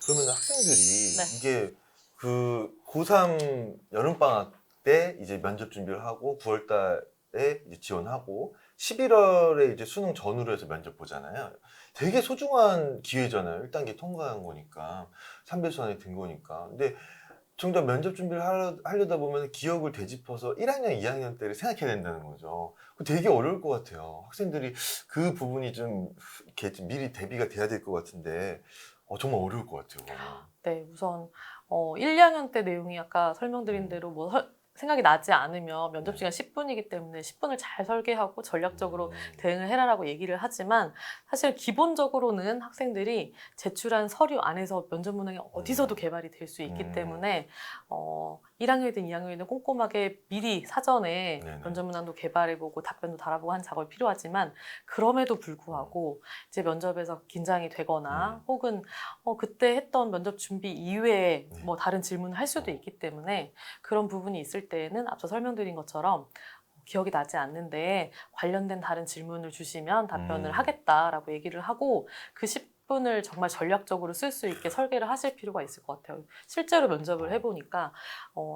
그러면 학생들이 네. 이게 그 고3 여름방학 때 이제 면접 준비를 하고 9월 달에 이제 지원하고 11월에 이제 수능 전후로 해서 면접 보잖아요. 되게 소중한 기회잖아요. 1단계 통과한 거니까. 3배수 안에 든 거니까. 근데 정작 면접 준비를 하려다 보면 기억을 되짚어서 1학년, 2학년 때를 생각해야 된다는 거죠. 되게 어려울 것 같아요. 학생들이 그 부분이 좀 이렇게 좀 미리 대비가 돼야 될 것 같은데 정말 어려울 것 같아요. 그거는. 네, 우선 1, 2학년 때 내용이 아까 설명드린 대로 뭐 생각이 나지 않으면 면접 시간 10분이기 때문에 10분을 잘 설계하고 전략적으로 대응을 해라라고 얘기를 하지만 사실 기본적으로는 학생들이 제출한 서류 안에서 면접 문항이 어디서도 개발이 될 수 있기 때문에 1학년이든 2학년이든 꼼꼼하게 미리 사전에 네네. 면접 문항도 개발해보고 답변도 달아보고 한 작업이 필요하지만 그럼에도 불구하고 이제 면접에서 긴장이 되거나 혹은 그때 했던 면접 준비 이외에 네. 뭐 다른 질문을 할 수도 있기 때문에 그런 부분이 있을 때에는 앞서 설명드린 것처럼 기억이 나지 않는데 관련된 다른 질문을 주시면 답변을 하겠다라고 얘기를 하고 그 10분을 정말 전략적으로 쓸 수 있게 설계를 하실 필요가 있을 것 같아요. 실제로 면접을 해보니까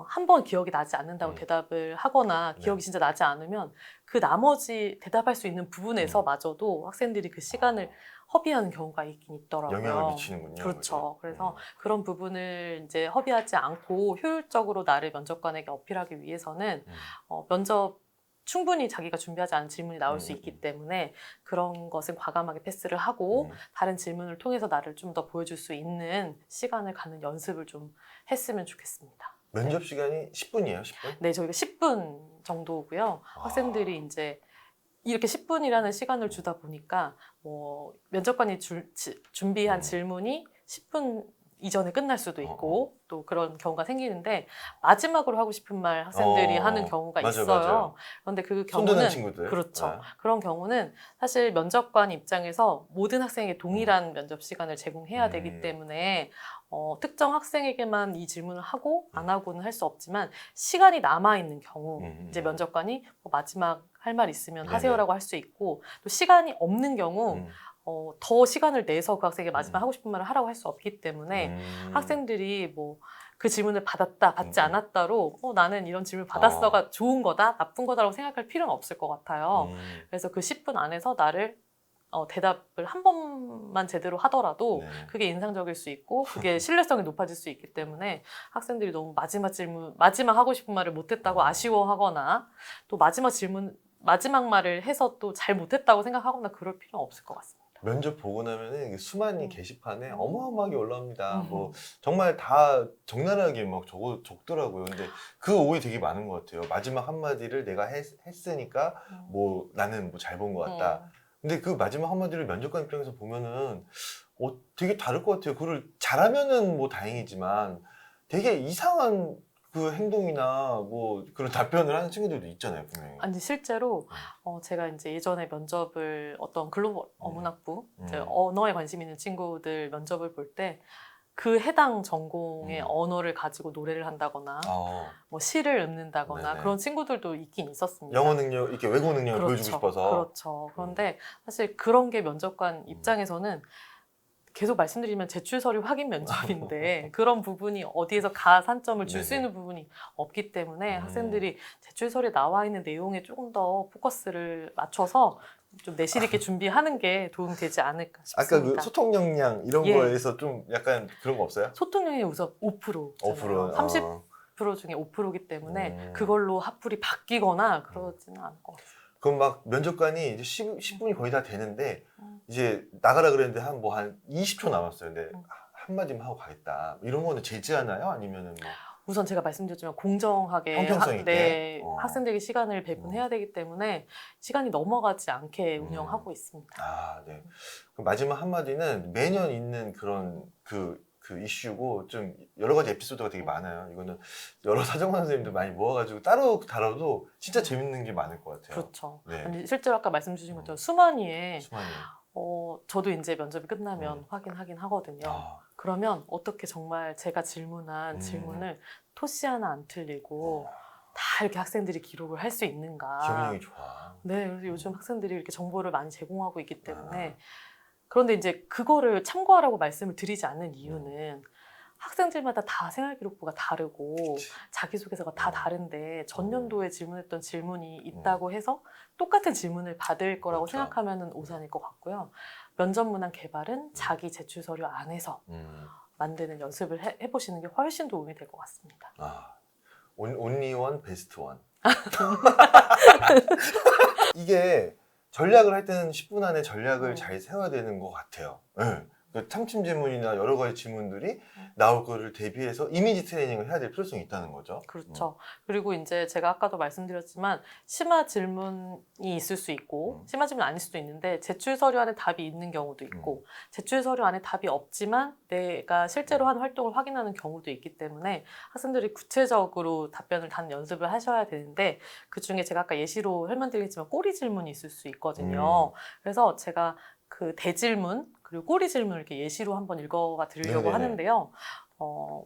한 번 기억이 나지 않는다고 대답을 하거나 기억이 진짜 나지 않으면 그 나머지 대답할 수 있는 부분에서마저도 학생들이 그 시간을 허비하는 경우가 있긴 있더라고요. 영향을 미치는군요. 그렇죠. 그게. 그래서 그런 부분을 이제 허비하지 않고 효율적으로 나를 면접관에게 어필하기 위해서는 면접 충분히 자기가 준비하지 않은 질문이 나올 수 있기 때문에 그런 것은 과감하게 패스를 하고 다른 질문을 통해서 나를 좀 더 보여줄 수 있는 시간을 갖는 연습을 좀 했으면 좋겠습니다. 면접 시간이 10분이에요, 10분? 네, 저희가 10분 정도고요. 학생들이 이제 이렇게 10분이라는 시간을 주다 보니까 뭐 면접관이 준비한 질문이 10분 이전에 끝날 수도 있고 또 그런 경우가 생기는데 마지막으로 하고 싶은 말 학생들이 하는 경우가 맞아요, 있어요. 맞아요. 그런데 그 손드는 경우는 친구들. 그렇죠. 네. 그런 경우는 사실 면접관 입장에서 모든 학생에게 동일한 면접 시간을 제공해야 되기 때문에 특정 학생에게만 이 질문을 하고 안 하고는 할 수 없지만 시간이 남아 있는 경우 이제 면접관이 뭐 마지막 할 말 있으면 네네. 하세요라고 할 수 있고 또 시간이 없는 경우 더 시간을 내서 그 학생에게 마지막 하고 싶은 말을 하라고 할 수 없기 때문에 학생들이 뭐 그 질문을 받았다, 받지 않았다로 나는 이런 질문 받았어가 좋은 거다, 나쁜 거다라고 생각할 필요는 없을 것 같아요. 그래서 그 10분 안에서 나를 대답을 한 번만 제대로 하더라도 그게 인상적일 수 있고 그게 신뢰성이 높아질 수 있기 때문에 학생들이 너무 마지막 하고 싶은 말을 못했다고 아쉬워하거나 또 마지막 말을 해서 또 잘 못했다고 생각하거나 그럴 필요는 없을 것 같습니다. 면접 보고 나면은 수많은 게시판에 어마어마하게 올라옵니다. 뭐 정말 다 적나라하게 막 적더라고요. 근데 그 오해 되게 많은 것 같아요. 마지막 한마디를 내가 했으니까 뭐 나는 뭐 잘 본 것 같다. 근데 그 마지막 한마디를 면접관 입장에서 보면은 되게 다를 것 같아요. 그걸 잘하면은 뭐 다행이지만 되게 이상한 그 행동이나 뭐 그런 답변을 하는 친구들도 있잖아요, 분명히. 아니 실제로 제가 이제 예전에 면접을 어떤 글로벌 어문학부 이제 언어에 관심 있는 친구들 면접을 볼 때 그 해당 전공의 언어를 가지고 노래를 한다거나 뭐 시를 읊는다거나 네네. 그런 친구들도 있긴 있었습니다. 영어 능력, 이렇게 외국어 능력을 보여주고 싶어서. 그렇죠. 그런데 사실 그런 게 면접관 입장에서는 계속 말씀드리면 제출 서류 확인 면접인데 그런 부분이 어디에서 가산점을 줄 수 네네. 있는 부분이 없기 때문에 학생들이 제출 서류에 나와 있는 내용에 조금 더 포커스를 맞춰서 좀 내실 있게 준비하는 게 도움되지 않을까 아까 싶습니다. 그 소통 역량 이런 예. 거에서 좀 약간 그런 거 없어요? 소통력이 우선 5%잖아요. 5%. 30% 중에 5%이기 때문에 그걸로 합불이 바뀌거나 그러지는 않을 것 같습니다. 그럼 막 면접관이 이제 10분이 거의 다 되는데 이제 나가라 그랬는데 한 20초 남았어요. 근데 한마디만 하고 가겠다. 이런 거는 제지하나요? 아니면은 뭐 우선 제가 말씀드렸지만 공정하게 형평성 있게? 학생들에게 시간을 배분해야 되기 때문에 시간이 넘어가지 않게 운영하고 있습니다. 아, 네. 그럼 마지막 한마디는 매년 있는 그런 그 이슈고 좀 여러 가지 에피소드가 되게 많아요. 이거는 여러 사정관 선생님들 많이 모아가지고 따로 다뤄도 진짜 재밌는 게 많을 것 같아요. 그렇죠. 네. 아니, 실제로 아까 말씀 주신 것처럼 수만위에 수만이. 저도 이제 면접이 끝나면 확인하긴 하거든요. 그러면 어떻게 정말 제가 질문한 질문을 토시 하나 안 틀리고 다 이렇게 학생들이 기록을 할 수 있는가. 기억력이 좋아. 네, 그래서 요즘 학생들이 이렇게 정보를 많이 제공하고 있기 때문에 그런데 이제 그거를 참고하라고 말씀을 드리지 않는 이유는 학생들마다 다 생활기록부가 다르고 자기소개서가 다 다른데 전년도에 질문했던 질문이 있다고 해서 똑같은 질문을 받을 거라고 그렇죠. 생각하면 오산일 것 같고요. 면접 문항 개발은 자기 제출 서류 안에서 만드는 연습을 해보시는 게 훨씬 도움이 될 것 같습니다. 아, only one, best one. 이게 전략을 할 때는 10분 안에 전략을 잘 세워야 되는 것 같아요. 네. 그 참침 질문이나 여러 가지 질문들이 나올 거를 대비해서 이미지 트레이닝을 해야 될 필요성이 있다는 거죠. 그렇죠. 그리고 이제 제가 아까도 말씀드렸지만 심화 질문이 있을 수 있고 심화 질문 아닐 수도 있는데 제출 서류 안에 답이 있는 경우도 있고 제출 서류 안에 답이 없지만 내가 실제로 한 활동을 확인하는 경우도 있기 때문에 학생들이 구체적으로 답변을 단 연습을 하셔야 되는데 그중에 제가 아까 예시로 설명드리겠지만 꼬리 질문이 있을 수 있거든요. 그래서 제가 그 대질문 그리고 꼬리 질문을 이렇게 예시로 한번 읽어가 드리려고 네네네. 하는데요.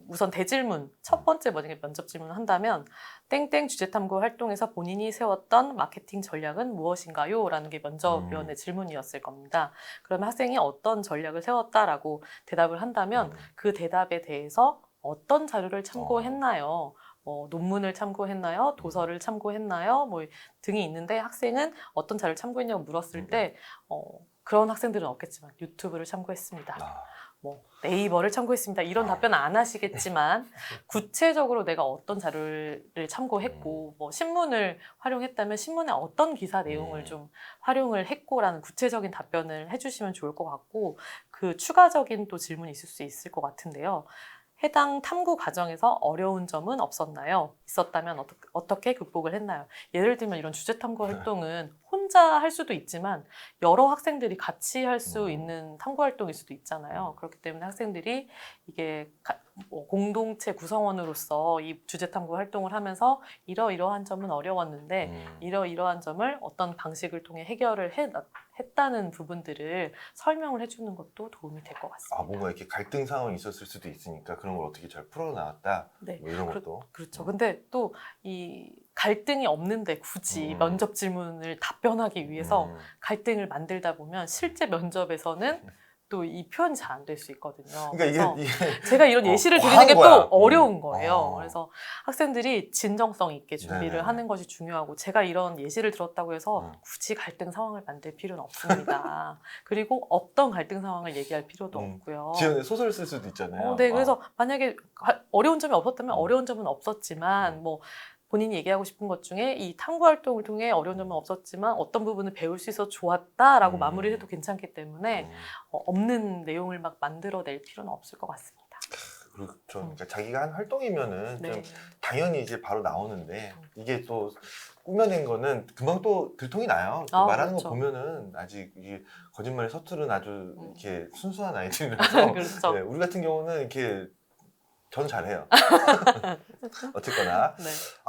우선 대질문, 첫 번째 만약에 면접 질문을 한다면 땡땡 주제탐구 활동에서 본인이 세웠던 마케팅 전략은 무엇인가요? 라는 게 면접위원의 질문이었을 겁니다. 그러면 학생이 어떤 전략을 세웠다라고 대답을 한다면 그 대답에 대해서 어떤 자료를 참고했나요? 논문을 참고했나요? 도서를 참고했나요? 뭐 등이 있는데 학생은 어떤 자료를 참고했냐고 물었을 때 그런 학생들은 없겠지만 유튜브를 참고했습니다. 뭐 네이버를 참고했습니다. 이런 답변은 안 하시겠지만 구체적으로 내가 어떤 자료를 참고했고 뭐 신문을 활용했다면 신문의 어떤 기사 내용을 좀 활용을 했고라는 구체적인 답변을 해주시면 좋을 것 같고 그 추가적인 또 질문이 있을 수 있을 것 같은데요. 해당 탐구 과정에서 어려운 점은 없었나요? 있었다면 어떻게 극복을 했나요? 예를 들면 이런 주제 탐구 활동은 혼자 할 수도 있지만 여러 학생들이 같이 할 수 있는 탐구 활동일 수도 있잖아요. 그렇기 때문에 학생들이 이게 공동체 구성원으로서 이 주제 탐구 활동을 하면서 이러이러한 점은 어려웠는데 이러이러한 점을 어떤 방식을 통해 해결을 했다는 부분들을 설명을 해주는 것도 도움이 될 것 같습니다. 뭔가 이렇게 갈등 상황이 있었을 수도 있으니까 그런 걸 어떻게 잘 풀어나왔다. 네. 뭐 이런 것도. 그렇죠. 근데 또 이 갈등이 없는데 굳이 면접 질문을 답변하기 위해서 갈등을 만들다 보면 실제 면접에서는 또 이 표현이 잘 안 될 수 있거든요. 그러니까 이게 제가 이런 예시를 드리는 게 또 어려운 거예요. 그래서 학생들이 진정성 있게 준비를 네네. 하는 것이 중요하고 제가 이런 예시를 들었다고 해서 굳이 갈등 상황을 만들 필요는 없습니다. 그리고 없던 갈등 상황을 얘기할 필요도 없고요. 지연에 소설 쓸 수도 있잖아요. 네, 그래서 만약에 어려운 점이 없었다면 어려운 점은 없었지만 뭐 본인이 얘기하고 싶은 것 중에 이 탐구 활동을 통해 어려운 점은 없었지만 어떤 부분을 배울 수 있어 좋았다라고 마무리를 해도 괜찮기 때문에 없는 내용을 막 만들어낼 필요는 없을 것 같습니다. 그렇죠. 그러니까 자기가 한 활동이면은 네. 좀 당연히 이제 바로 나오는데 이게 또 꾸며낸 거는 금방 또 들통이 나요. 또 말하는 그렇죠. 거 보면은 아직 이게 거짓말이 서투른 아주 이렇게 순수한 아이들이라서 그렇죠. 네, 우리 같은 경우는 이렇게 전 잘해요. 어쨌거나. 네.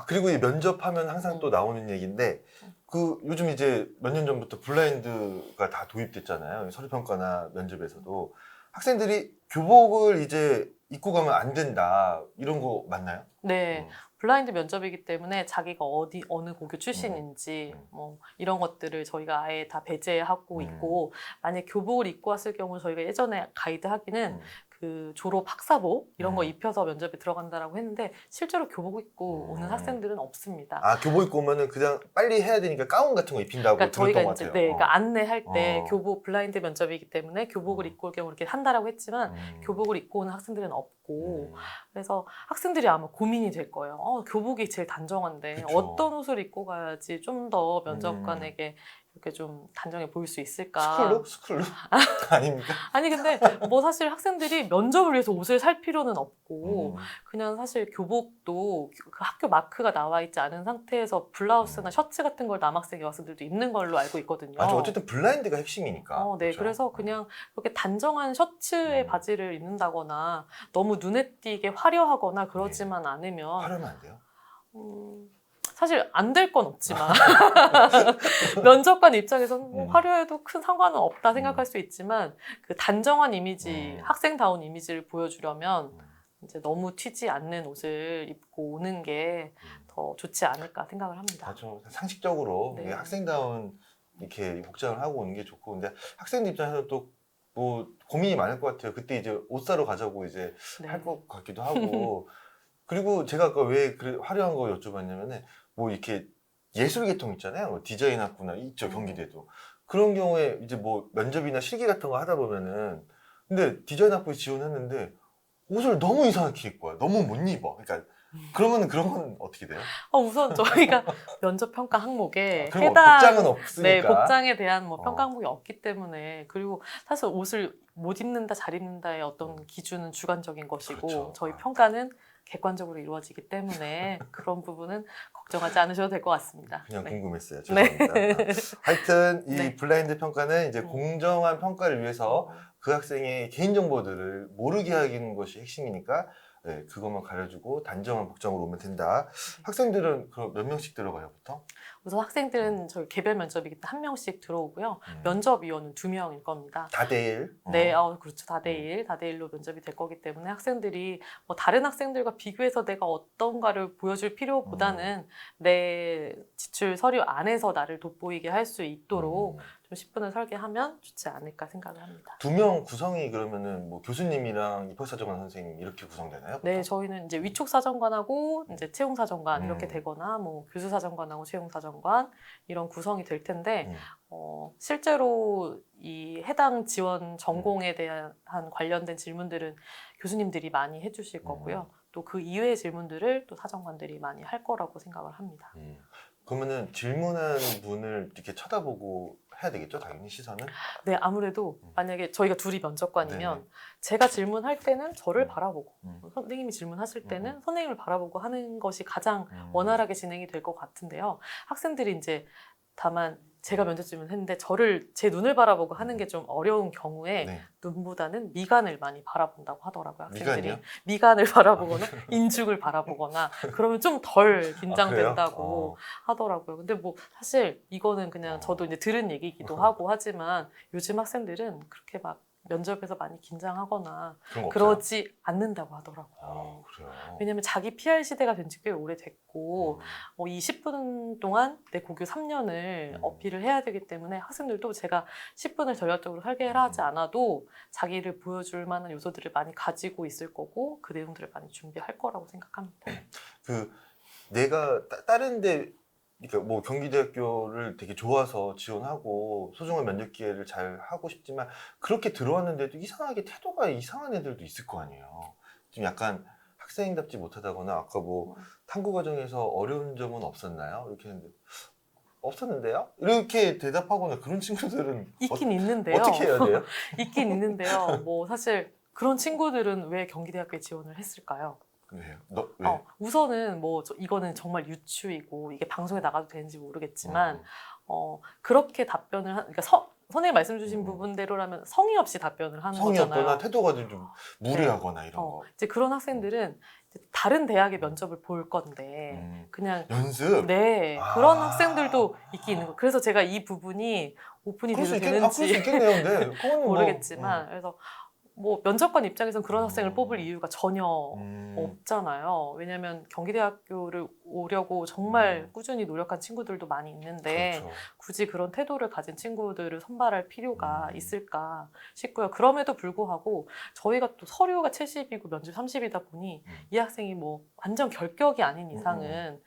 그리고 이 면접하면 항상 또 나오는 얘기인데 그 요즘 이제 몇 년 전부터 블라인드가 다 도입됐잖아요. 서류평가나 면접에서도 학생들이 교복을 이제 입고 가면 안 된다 이런 거 맞나요? 네. 블라인드 면접이기 때문에 자기가 어느 고교 출신인지 뭐 이런 것들을 저희가 아예 다 배제하고 있고 만약 교복을 입고 왔을 경우 저희가 예전에 가이드 하기는 그 졸업 학사복 이런 거 입혀서 면접에 들어간다라고 했는데 실제로 교복 입고 오는 학생들은 없습니다. 교복 입고 오면은 그냥 빨리 해야 되니까 가운 같은 거 입힌다고 그러니까 저희가 들었던 것 이제 같아요. 그러니까 안내할 때 교복 블라인드 면접이기 때문에 교복을 입고 올 경우 이렇게 한다라고 했지만 교복을 입고 오는 학생들은 없고 그래서 학생들이 아마 고민이 될 거예요. 교복이 제일 단정한데 그쵸. 어떤 옷을 입고 가야지 좀 더 면접관에게 이렇게 좀 단정해 보일 수 있을까? 스쿨룩? 아닙니까? 아니 근데 뭐 사실 학생들이 면접을 위해서 옷을 살 필요는 없고 그냥 사실 교복도 그 학교 마크가 나와 있지 않은 상태에서 블라우스나 셔츠 같은 걸 남학생 여학생들도 입는 걸로 알고 있거든요. 어쨌든 블라인드가 핵심이니까. 네, 그렇죠? 그래서 그냥 그렇게 단정한 셔츠에 바지를 입는다거나 너무 눈에 띄게 화려하거나 그러지만 않으면 화려하면 안 돼요? 사실 안 될 건 없지만 면접관 입장에서는 뭐 화려해도 큰 상관은 없다 생각할 수 있지만 그 단정한 이미지, 학생다운 이미지를 보여주려면 이제 너무 튀지 않는 옷을 입고 오는 게 더 좋지 않을까 생각을 합니다. 맞죠. 상식적으로 네. 이게 학생다운 이렇게 복장을 하고 오는 게 좋고 근데 학생들 입장에서 또 뭐 고민이 많을 것 같아요. 그때 이제 옷 사러 가자고 이제 네. 할 것 같기도 하고. 그리고 제가 아까 왜 화려한 거 여쭤봤냐면은 뭐 이렇게 예술 계통 있잖아요. 뭐 디자인 학부나 있죠, 경기대도. 그런 경우에 이제 뭐 면접이나 실기 같은 거 하다 보면은 근데 디자인 학부에 지원했는데 옷을 너무 이상하게 입고 와요. 너무 못 입어. 그러니까 그러면 그런 건 어떻게 돼요? 우선 저희가 면접 평가 항목에 그럼 복장은 없으니까. 네, 복장에 대한 뭐 평가 어. 항목이 없기 때문에 그리고 사실 옷을 못 입는다, 잘 입는다의 어떤 기준은 주관적인 것이고 그렇죠. 저희 평가는 객관적으로 이루어지기 때문에 그런 부분은 걱정하지 않으셔도 될 것 같습니다. 그냥 네. 궁금했어요. 네. 죄송합니다. 하여튼 이 네. 블라인드 평가는 이제 음. 공정한 평가를 위해서 그 학생의 개인정보들을 모르게 하는 것이 핵심이니까 네, 그것만 가려주고 단정한 복장으로 오면 된다. 학생들은 그럼 몇 명씩 들어가요, 보통? 우선 학생들은 저희 개별 면접이기 때문에 한 명씩 들어오고요. 음. 면접위원은 2명일 겁니다. 다대일? 네, 그렇죠. 다대일로 면접이 될 거기 때문에 학생들이 뭐 다른 학생들과 비교해서 내가 어떤가를 보여줄 필요보다는 내 지출 서류 안에서 나를 돋보이게 할 수 있도록 좀 10분을 설계하면 좋지 않을까 생각을 합니다. 2명 구성이 그러면은 뭐 교수님이랑 입학사정관 선생님 이렇게 구성되나요? 네, 보통? 저희는 이제 위촉 사정관하고 이제 채용 사정관 이렇게 음. 되거나 뭐 교수 사정관하고 채용 사정관 이런 구성이 될 텐데 음. 실제로 이 해당 지원 전공에 대한 관련된 질문들은 교수님들이 많이 해주실 거고요. 또 그 이외의 질문들을 또 사정관들이 많이 할 거라고 생각을 합니다. 그러면은 질문한 분을 이렇게 쳐다보고 해야 되겠죠, 당연히 시선은? 네, 아무래도 만약에 저희가 둘이 면접관이면 네네. 제가 질문할 때는 저를 바라보고 선생님이 질문하실 때는 음. 선생님을 바라보고 하는 것이 가장 원활하게 진행이 될 것 같은데요. 학생들이 이제 다만 제가 면접 질문했는데 저를 제 눈을 바라보고 하는 게 좀 어려운 경우에 네. 눈보다는 미간을 많이 바라본다고 하더라고요. 학생들이 미간이요? 미간을 바라보거나 인중을 바라보거나 그러면 좀 덜 아, 긴장된다고 하더라고요. 근데 뭐 사실 이거는 그냥 저도 이제 들은 얘기이기도 하고 하지만 요즘 학생들은 그렇게 막 면접에서 많이 긴장하거나 그런 거 없어요? 그러지 않는다고 하더라고요. 아, 그래요? 왜냐면 자기 PR 시대가 된 지 꽤 오래됐고 이 10분 동안 내 고교 3년을 어필을 해야 되기 때문에 학생들도 제가 10분을 전략적으로 설계를 하지 않아도 자기를 보여줄 만한 요소들을 많이 가지고 있을 거고 그 내용들을 많이 준비할 거라고 생각합니다. 그 내가 다른 데 그러니까 뭐 경기대학교를 되게 좋아서 지원하고 소중한 면접 기회를 잘 하고 싶지만 그렇게 들어왔는데도 이상하게 태도가 이상한 애들도 있을 거 아니에요. 좀 약간 학생답지 못하다거나 아까 뭐 탐구 과정에서 어려운 점은 없었나요? 이렇게 했는데 없었는데요? 이렇게 대답하거나 그런 친구들은 있긴 있는데요. 어떻게 해야 돼요? 있긴 있는데요. 뭐 사실 그런 친구들은 왜 경기대학교에 지원을 했을까요? 왜요? 왜? 우선은 뭐 이거는 정말 유추이고 이게 방송에 나가도 되는지 모르겠지만 그렇게 답변을 그러니까 선생님 말씀 주신 부분대로라면 성의 없이 답변을 하는 성의 거잖아요. 없거나 태도가 좀 무례하거나 이런 거. 이제 그런 학생들은 이제 다른 대학의 면접을 볼 건데 그냥 연습? 네 그런 학생들도 있긴 있는 거예요. 그래서 제가 이 부분이 오픈이 그럴 수 돼도 그럴 수 되는지 있겠네요, 근데. 그거는 모르겠지만 그래서 뭐 면접관 입장에서는 그런 학생을 뽑을 이유가 전혀 음. 없잖아요. 왜냐하면 경기대학교를 오려고 정말 꾸준히 노력한 친구들도 많이 있는데 그렇죠. 굳이 그런 태도를 가진 친구들을 선발할 필요가 있을까 싶고요. 그럼에도 불구하고 저희가 또 서류가 70이고 면접 30이다 보니 이 학생이 뭐 완전 결격이 아닌 이상은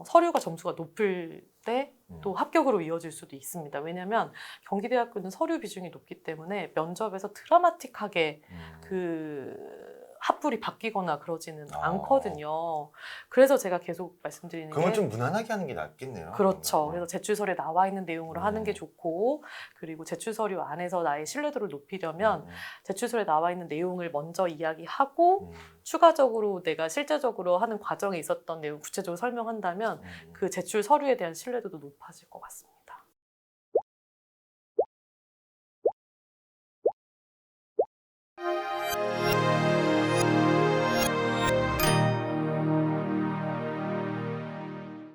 서류가 점수가 높을 때 또 합격으로 이어질 수도 있습니다. 왜냐하면 경기대학교는 서류 비중이 높기 때문에 면접에서 드라마틱하게 그 합불이 바뀌거나 그러지는 않거든요. 그래서 제가 계속 말씀드리는 그러면 게 좀 무난하게 하는 게 낫겠네요. 그렇죠. 그래서 제출서류에 나와 있는 내용으로 하는 게 좋고 그리고 제출서류 안에서 나의 신뢰도를 높이려면 제출서류에 나와 있는 내용을 먼저 이야기하고 추가적으로 내가 실제적으로 하는 과정에 있었던 내용 구체적으로 설명한다면 그 제출 서류에 대한 신뢰도도 높아질 것 같습니다.